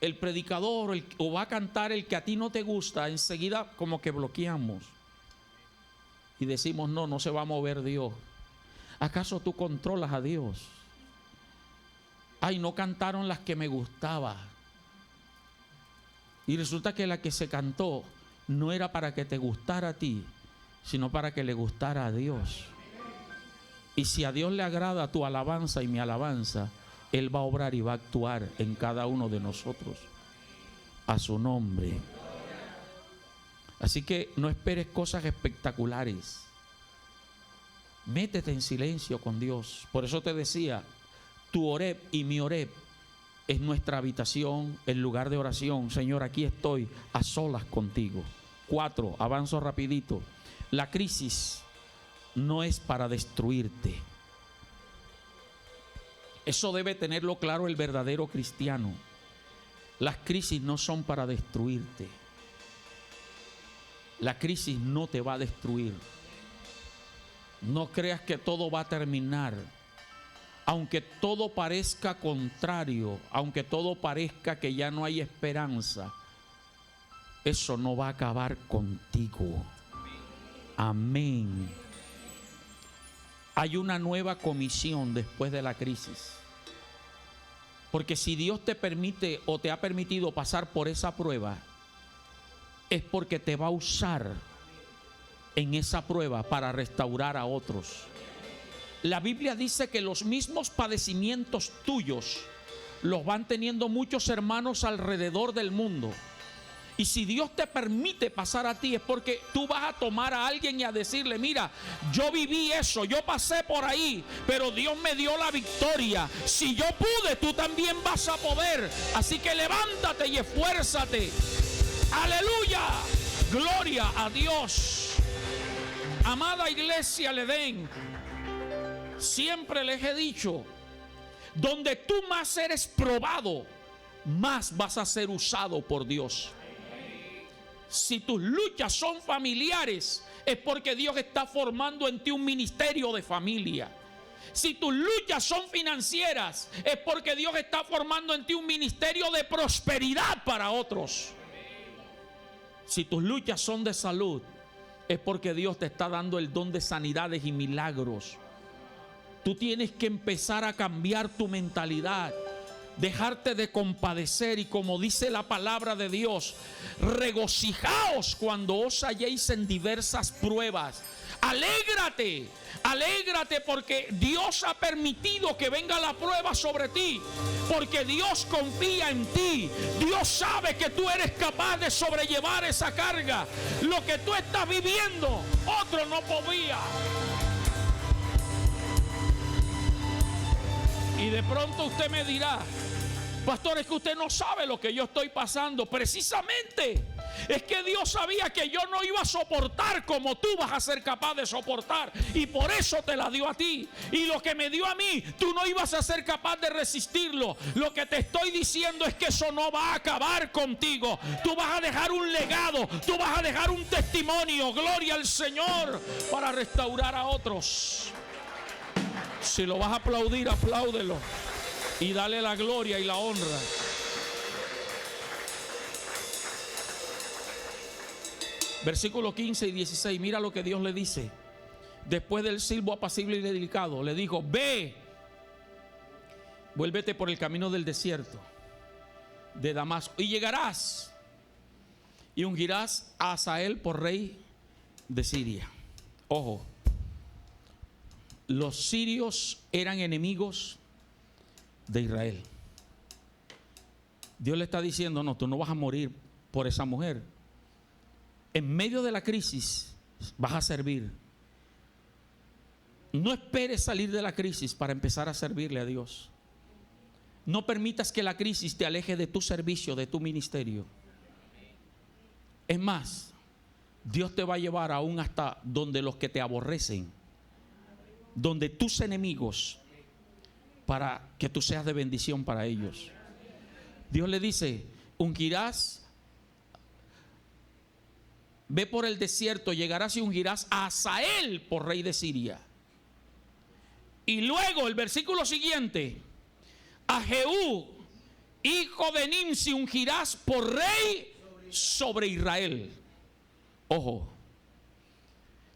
el predicador o va a cantar el que a ti no te gusta, enseguida como que bloqueamos y decimos: no, no se va a mover Dios. ¿Acaso tú controlas a Dios? Ay, no cantaron las que me gustaba. Y resulta que la que se cantó no era para que te gustara a ti, sino para que le gustara a Dios. Y si a Dios le agrada tu alabanza y mi alabanza, Él va a obrar y va a actuar en cada uno de nosotros a su nombre. Así que no esperes cosas espectaculares. Métete en silencio con Dios. Por eso te decía, tu Oreb y mi Oreb es nuestra habitación, el lugar de oración. Señor, aquí estoy a solas contigo. 4, avanzo rapidito. La crisis no es para destruirte. Eso debe tenerlo claro el verdadero cristiano. Las crisis no son para destruirte. La crisis no te va a destruir. No creas que todo va a terminar. Aunque todo parezca contrario, aunque todo parezca que ya no hay esperanza, eso no va a acabar contigo. Amén. Hay una nueva comisión después de la crisis. Porque si Dios te permite o te ha permitido pasar por esa prueba, es porque te va a usar en esa prueba para restaurar a otros. La Biblia dice que los mismos padecimientos tuyos los van teniendo muchos hermanos alrededor del mundo. Y si Dios te permite pasar a ti, es porque tú vas a tomar a alguien y a decirle: mira, yo viví eso, yo pasé por ahí, pero Dios me dio la victoria. Si yo pude, tú también vas a poder. Así que levántate y esfuérzate. Aleluya, gloria a Dios. Amada iglesia Edén, siempre les he dicho, donde tú más eres probado, más vas a ser usado por Dios. Si tus luchas son familiares, es porque Dios está formando en ti un ministerio de familia. Si tus luchas son financieras, es porque Dios está formando en ti un ministerio de prosperidad para otros. Si tus luchas son de salud, es porque Dios te está dando el don de sanidades y milagros. Tú tienes que empezar a cambiar tu mentalidad, dejarte de compadecer, y como dice la palabra de Dios, regocijaos cuando os halléis en diversas pruebas. Alégrate, alégrate, porque Dios ha permitido que venga la prueba sobre ti, porque Dios confía en ti. Dios sabe que tú eres capaz de sobrellevar esa carga. Lo que tú estás viviendo, otro no podía. Y de pronto usted me dirá: pastor, es que usted no sabe lo que yo estoy pasando. Precisamente es que Dios sabía que yo no iba a soportar como tú vas a ser capaz de soportar, y por eso te la dio a ti. Y lo que me dio a mí, tú no ibas a ser capaz de resistirlo. Lo que te estoy diciendo es que eso no va a acabar contigo. Tú vas a dejar un legado, tú vas a dejar un testimonio, gloria al Señor, para restaurar a otros. Si lo vas a aplaudir, apláudelo y dale la gloria y la honra. Versículos 15 y 16, mira lo que Dios le dice. Después del silbo apacible y delicado, le dijo: ve, vuélvete por el camino del desierto de Damasco, y llegarás y ungirás a Hazael por rey de Siria. Ojo, los sirios eran enemigos de Israel. Dios le está diciendo: no, tú no vas a morir por esa mujer. En medio de la crisis vas a servir. No esperes salir de la crisis para empezar a servirle a Dios. No permitas que la crisis te aleje de tu servicio, de tu ministerio. Es más, Dios te va a llevar aún hasta donde los que te aborrecen, donde tus enemigos, para que tú seas de bendición para ellos. Dios le dice: ungirás, ve por el desierto, llegarás y ungirás a Hazael por rey de Siria. Y luego el versículo siguiente: a Jehú, hijo de Nimsi, ungirás por rey sobre Israel. Ojo,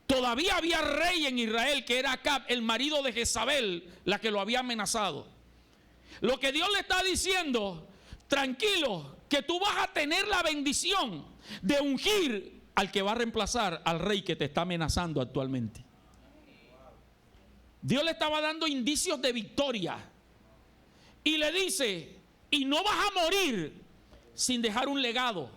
todavía había rey en Israel, que era Acab, el marido de Jezabel, la que lo había amenazado. Lo que Dios le está diciendo: tranquilo, que tú vas a tener la bendición de ungir al que va a reemplazar al rey que te está amenazando actualmente. Dios le estaba dando indicios de victoria, y le dice: y no vas a morir sin dejar un legado.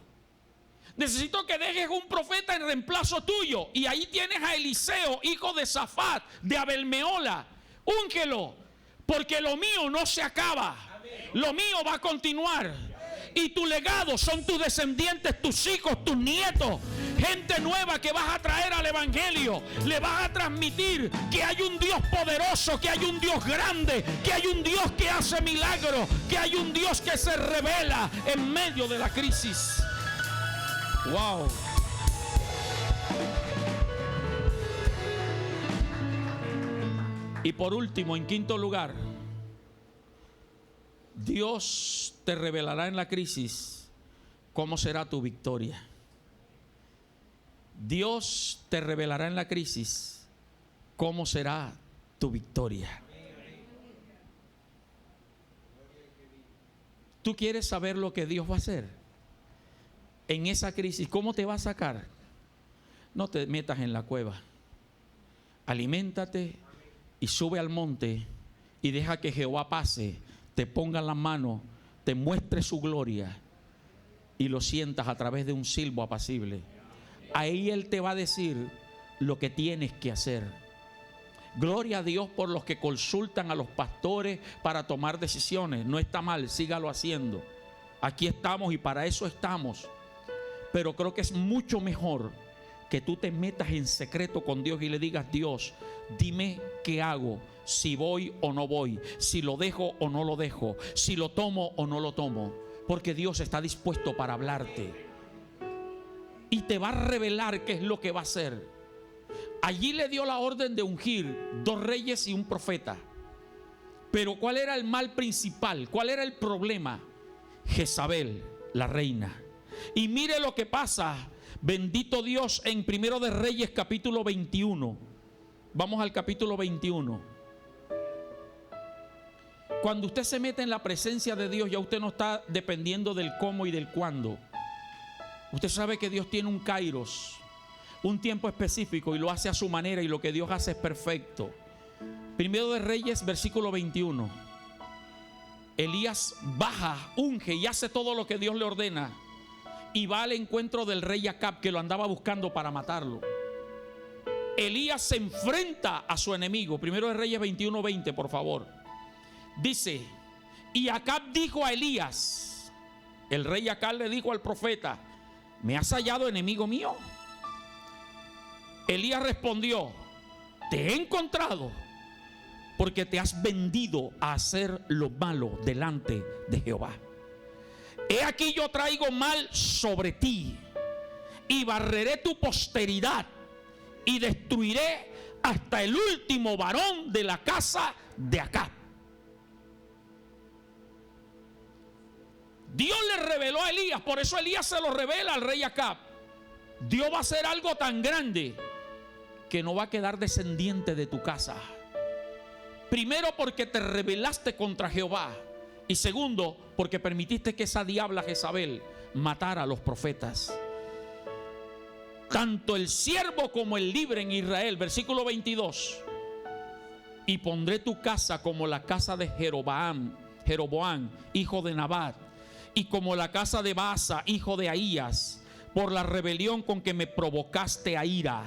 Necesito que dejes un profeta en reemplazo tuyo. Y ahí tienes a Eliseo, hijo de Safat, de Abel-Mehola. Úngelo, porque lo mío no se acaba. Lo mío va a continuar. Y tu legado son tus descendientes, tus hijos, tus nietos. Gente nueva que vas a traer al evangelio. Le vas a transmitir que hay un Dios poderoso, que hay un Dios grande, que hay un Dios que hace milagros, que hay un Dios que se revela en medio de la crisis. Wow. Y por último, en quinto lugar, Dios te revelará en la crisis cómo será tu victoria. Dios te revelará en la crisis cómo será tu victoria. ¿Tú quieres saber lo que Dios va a hacer en esa crisis? ¿Cómo te va a sacar? No te metas en la cueva. Aliméntate y sube al monte y deja que Jehová pase. te ponga la mano, te muestre su gloria y lo sientas a través de un silbo apacible. Ahí Él te va a decir lo que tienes que hacer. Gloria a Dios por los que consultan a los pastores para tomar decisiones. No está mal, sígalo haciendo. Aquí estamos y para eso estamos. Pero creo que es mucho mejor que tú te metas en secreto con Dios y le digas: Dios, dime qué hago, si voy o no voy, si lo dejo o no lo dejo, si lo tomo o no lo tomo. Porque Dios está dispuesto para hablarte y te va a revelar qué es lo que va a hacer. Allí le dio la orden de ungir 2 reyes y un profeta. Pero ¿cuál era el mal principal? ¿Cuál era el problema? Jezabel, la reina. Y mire lo que pasa, bendito Dios, en Primero de Reyes capítulo 21. Vamos al capítulo 21. Cuando usted se mete en la presencia de Dios, ya usted no está dependiendo del cómo y del cuándo. Usted sabe que Dios tiene un kairos, un tiempo específico, y lo hace a su manera, y lo que Dios hace es perfecto. Primero de Reyes, versículo 21. Elías baja, unge y hace todo lo que Dios le ordena, y va al encuentro del rey Acab, que lo andaba buscando para matarlo. Elías se enfrenta a su enemigo. Primero de Reyes 21:20, por favor. Dice: y Acab dijo a Elías, el rey Acab le dijo al profeta: ¿me has hallado enemigo mío? Elías respondió: te he encontrado porque te has vendido a hacer lo malo delante de Jehová. He aquí yo traigo mal sobre ti y barreré tu posteridad y destruiré hasta el último varón de la casa de Acab. Dios le reveló a Elías, por eso Elías se lo revela al rey Acab. Dios va a hacer algo tan grande que no va a quedar descendiente de tu casa. Primero, porque te rebelaste contra Jehová. Y segundo, porque permitiste que esa diabla Jezabel matara a los profetas. Tanto el siervo como el libre en Israel. Versículo 22. Y pondré tu casa como la casa de Jeroboam, hijo de Nabat, y como la casa de Baasa, hijo de Ahías, por la rebelión con que me provocaste a ira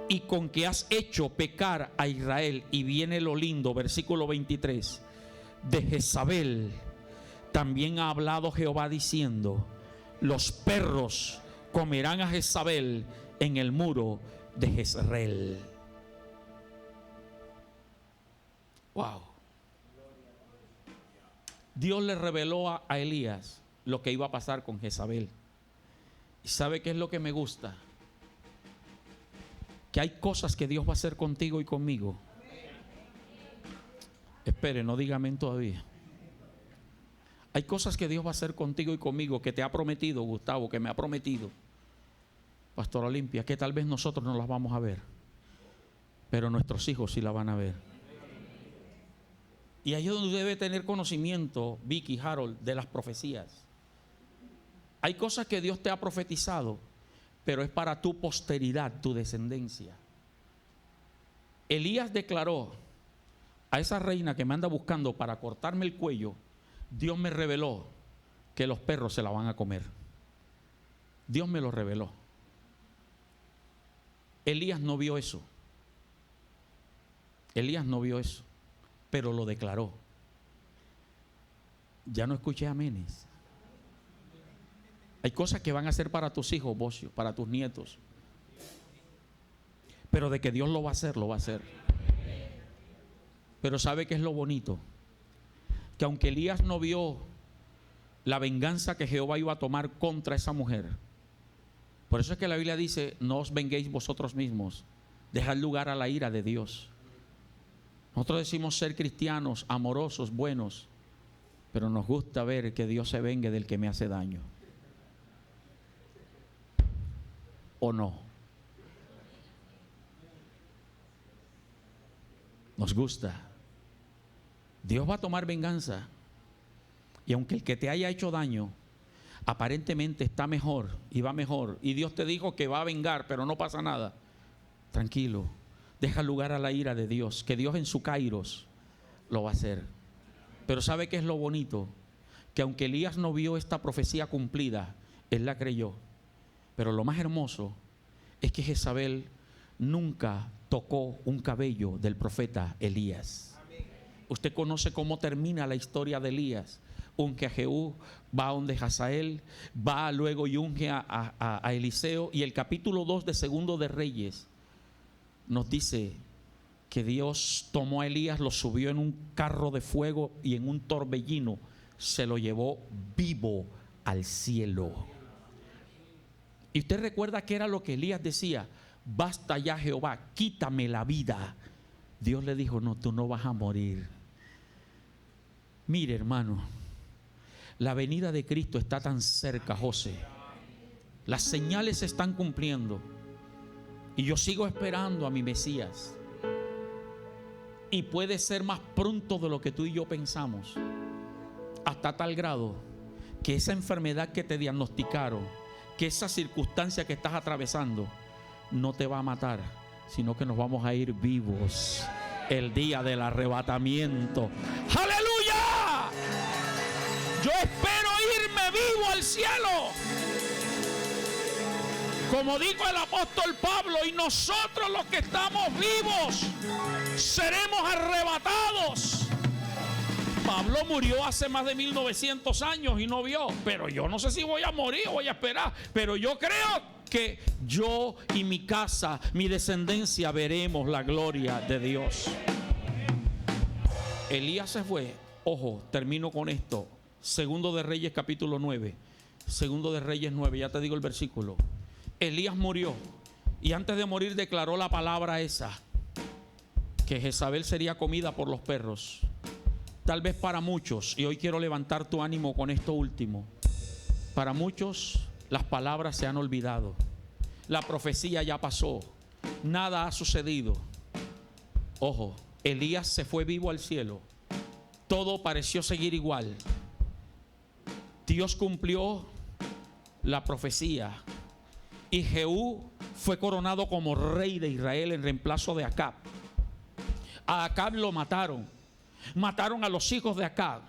y con que has hecho pecar a Israel. Y viene lo lindo, versículo 23. De Jezabel también ha hablado Jehová diciendo: los perros comerán a Jezabel en el muro de Jezreel. Wow. Dios le reveló a Elías lo que iba a pasar con Jezabel. ¿Y sabe qué es lo que me gusta? Que hay cosas que Dios va a hacer contigo y conmigo. Espere, no diga amén todavía. Hay cosas que Dios va a hacer contigo y conmigo, que te ha prometido, Gustavo, que me ha prometido, Pastor Olimpia, que tal vez nosotros no las vamos a ver, pero nuestros hijos sí la van a ver. Y ahí es donde debe tener conocimiento, Vicky, Harold, de las profecías. Hay cosas que Dios te ha profetizado, pero es para tu posteridad, tu descendencia. Elías declaró: a esa reina que me anda buscando para cortarme el cuello, Dios me reveló que los perros se la van a comer. Dios me lo reveló. Elías no vio eso. Elías no vio eso, pero lo declaró. Ya no escuché amenes. Hay cosas que van a ser para tus hijos, Bocio, para tus nietos. Pero de que Dios lo va a hacer, lo va a hacer. Pero ¿sabe qué es lo bonito? Que aunque Elías no vio la venganza que Jehová iba a tomar contra esa mujer, por eso es que la Biblia dice: no os venguéis vosotros mismos, dejad lugar a la ira de Dios. Nosotros decimos ser cristianos, amorosos, buenos, pero nos gusta ver que Dios se vengue del que me hace daño. ¿O no? Nos gusta. Dios va a tomar venganza. Y aunque el que te haya hecho daño aparentemente está mejor y va mejor, y Dios te dijo que va a vengar, pero no pasa nada, tranquilo, deja lugar a la ira de Dios, que Dios en su kairos lo va a hacer. Pero ¿sabe qué es lo bonito? Que aunque Elías no vio esta profecía cumplida, él la creyó. Pero lo más hermoso es que Jezabel nunca tocó un cabello del profeta Elías. Usted conoce cómo termina la historia de Elías. Unge a Jehú, va a donde Hazael, va luego y unge a Eliseo. Y el capítulo 2 de Segundo de Reyes nos dice que Dios tomó a Elías, lo subió en un carro de fuego y en un torbellino se lo llevó vivo al cielo. Y usted recuerda que era lo que Elías decía: basta ya, Jehová, quítame la vida. Dios le dijo: no, tú no vas a morir. Mire, hermano, la venida de Cristo está tan cerca, José. Las señales se están cumpliendo y yo sigo esperando a mi Mesías. Y puede ser más pronto de lo que tú y yo pensamos, hasta tal grado que esa enfermedad que te diagnosticaron, que esa circunstancia que estás atravesando, no te va a matar, sino que nos vamos a ir vivos el día del arrebatamiento. ¡Aleluya! Yo espero irme vivo al cielo, como dijo el apóstol Pablo, y nosotros los que estamos vivos seremos arrebatados. Pablo murió hace más de 1900 años y no vio, pero yo no sé si voy a morir o voy a esperar, pero yo creo que yo y mi casa, mi descendencia, veremos la gloria de Dios. Elías se fue. Ojo, termino con esto. Segundo de Reyes capítulo 9. Segundo de Reyes 9, ya te digo el versículo. Elías murió y antes de morir declaró la palabra esa, que Jezabel sería comida por los perros. Tal vez para muchos, y hoy quiero levantar tu ánimo con esto último, para muchos las palabras se han olvidado, la profecía ya pasó, nada ha sucedido. Ojo, Elías se fue vivo al cielo, todo pareció seguir igual. Dios cumplió la profecía y Jehú fue coronado como rey de Israel en reemplazo de Acab. A Acab lo mataron a los hijos de Acab,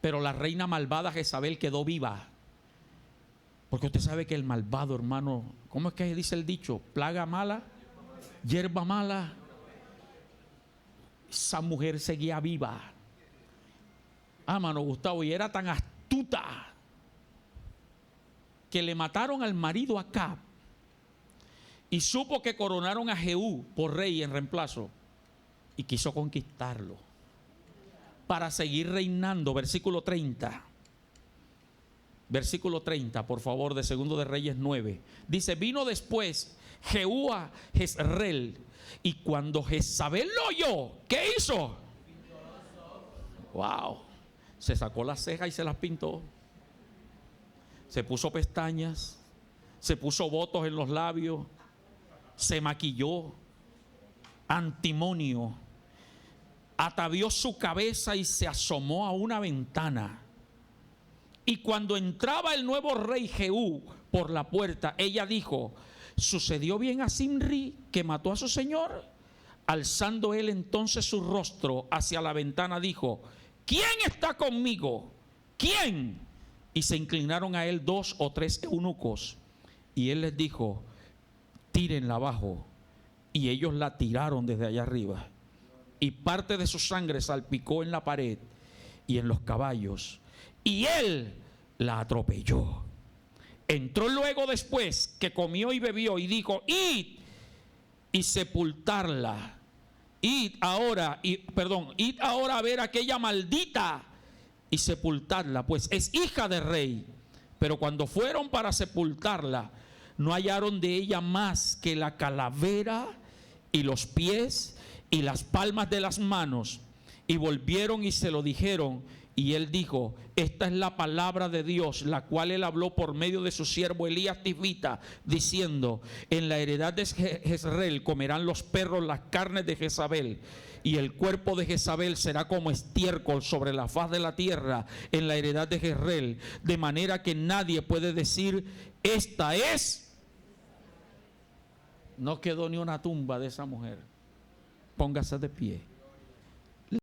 pero la reina malvada Jezabel quedó viva. Porque usted sabe que el malvado, hermano, ¿cómo es que dice el dicho? Plaga mala, hierba mala. Esa mujer seguía viva. Mano Gustavo, y era tan astuta que le mataron al marido Acab y supo que coronaron a Jehú por rey en reemplazo y quiso conquistarlo para seguir reinando. Versículo 30. Versículo 30, por favor, de Segundo de Reyes 9. Dice: vino después Jehú a Jezreel, y cuando Jezabel lo oyó, ¿qué hizo? Wow. Se sacó las cejas y se las pintó. Se puso pestañas, se puso botos en los labios, se maquilló, antimonio, atavió su cabeza y se asomó a una ventana. Y cuando entraba el nuevo rey Jehú por la puerta, ella dijo: ¿sucedió bien a Zimri que mató a su señor? Alzando él entonces su rostro hacia la ventana, dijo: ¿quién está conmigo? ¿Quién? Y se inclinaron a él 2 o 3 eunucos, y él les dijo: tírenla abajo. Y ellos la tiraron desde allá arriba, y parte de su sangre salpicó en la pared y en los caballos, y él la atropelló. Entró luego después que comió y bebió, y dijo: id y sepultarla. Id ahora a ver a aquella maldita y sepultarla, pues es hija de rey. Pero cuando fueron para sepultarla, no hallaron de ella más que la calavera y los pies y las palmas de las manos. Y volvieron y se lo dijeron, y él dijo: esta es la palabra de Dios, la cual él habló por medio de su siervo Elías Tisbita, diciendo: en la heredad de Jezreel comerán los perros las carnes de Jezabel, y el cuerpo de Jezabel será como estiércol sobre la faz de la tierra en la heredad de Jezreel, de manera que nadie puede decir: esta es. No quedó ni una tumba de esa mujer. Póngase de pie.